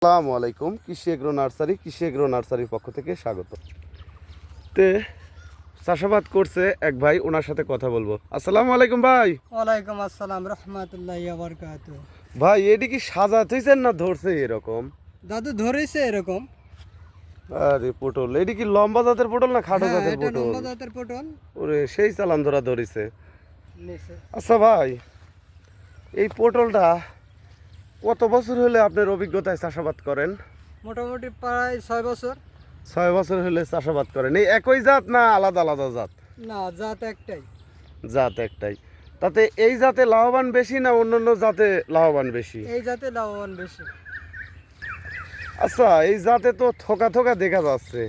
আসসালামু আলাইকুম। কৃষি এগ্রো নার্সারির পক্ষ থেকে স্বাগত। তে চাষাবাদ করছে এক ভাই, ওনার সাথে কথা বলবো। আসসালামু আলাইকুম ভাই। ওয়ালাইকুম আসসালাম রহমতুল্লাহি ওয়া বারাকাতুহু। ভাই এটি কি সাজা থইছেন না ধরছে এরকম? দাদু ধরেছে এরকম। আরে পটল, এটি কি লম্বা জাতের পটল না খাটো হ্যাঁ, জাতের এটা পটল? লম্বা জাতের পটল। ওরে সেই চালান ধরা ধরিছে। নিচে আচ্ছা ভাই, এই পটলটা কত বছর হলে আপনার অভিজ্ঞতায় চাষাবাদ করেন? মোটামুটি প্রায় 6 বছর। 6 বছর হলে চাষাবাদ করেন। এই একই জাত না আলাদা আলাদা জাত? না, জাত একটাই। জাত একটাই। তাতে এই জাতে লাভবান বেশি না অন্যান্য জাতে লাভবান বেশি? এই জাতে লাভবান বেশি। আচ্ছা, এই জাতে তো থোকা থোকা দেখা যাচ্ছে,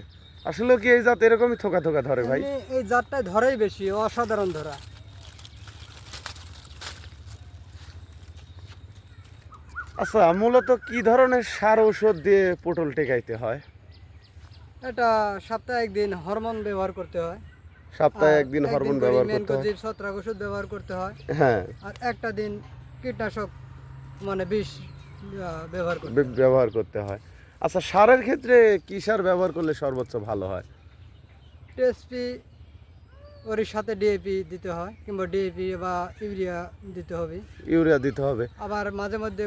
আসলে কি এই জাত এরকমই থোকা থোকা ধরে ভাই? এমনি এই জাতটাই ধরেই বেশি, অসাধারণ ধরা। আচ্ছা, মূলত কি ধরনের সার ঔষধ দিয়ে পটল টেকাইতে হয়? এটা সপ্তাহে একদিন হরমোন ব্যবহার করতে হয়। সপ্তাহে আর একদিন একদিন হরমোন করে ব্যবহার করতে হয়। মেনকোজিব ছত্রাক ওষুধ ব্যবহার করতে হয়। হ্যাঁ, আর একটা দিন কীটনাশক মানে বিষ ব্যবহার করতে হয়। ব্যবহার করতে হয়। আচ্ছা, সারের ক্ষেত্রে কি সার ব্যবহার করলে সর্বোচ্চ ভালো হয়? টিএসপি ওর সাথে ডিএপি দিতে হয়, কিংবা ডিএপি বা ইউরিয়া দিতে হবে। ইউরিয়া দিতে হবে। আবার মাঝে মধ্যে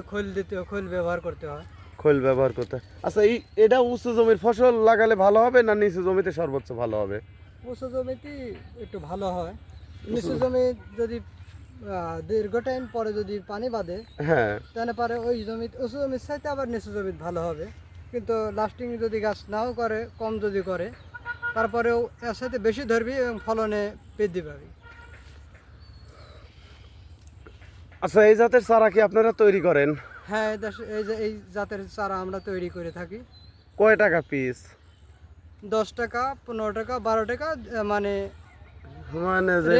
খোল ব্যবহার করতে হয়। খৈল ব্যবহার করতে হয়। আচ্ছা, এটা উঁচু জমির ফসল লাগালে ভালো হবে না নিচু জমিতে সর্বোচ্চ ভালো হবে? উঁচু জমিতে একটু ভালো হয়। নিচু জমি যদি দীর্ঘ টাইম পরে যদি পানি বাঁধে, হ্যাঁ, তাহলে পরে ওই জমি উঁচু জমির চাইতে আবার নিচু জমিতে ভালো হবে। কিন্তু লাস্টিং যদি গাছ নাও করে, কম যদি করে, তারপরেও এর সাথে বেশি ধরবি এবং ফলনে বৃদ্ধি পাবি। আচ্ছা, এই জাতের চারা কি আপনারা তৈরি করেন? হ্যাঁ, এই জাতের চারা আমরা তৈরি করে থাকি। কয় টাকা পিস? 10 টাকা, 15 টাকা, 12 টাকা, মানে মানে যে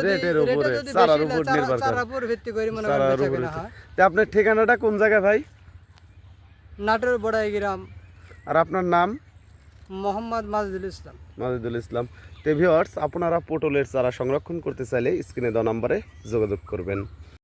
রেটের উপরে, চারার উপর নির্ভর করে। চারার উপর ভিত্তি করে মনে করেন চারার বেচা উপরে। কেনা হয়। তা আপনার ঠিকানাটা কোন জায়গায় ভাই? নাটোর বড়াই গ্রাম। আর আপনার নাম? মোহাম্মদ মাজদুল ইসলাম। মাজেদুল ইসলাম। তে ভিউয়ার্স, আপনারা পটলের চারা সংরক্ষণ করতে চাইলে স্ক্রিনে দেওয়া নম্বরে যোগাযোগ করবেন।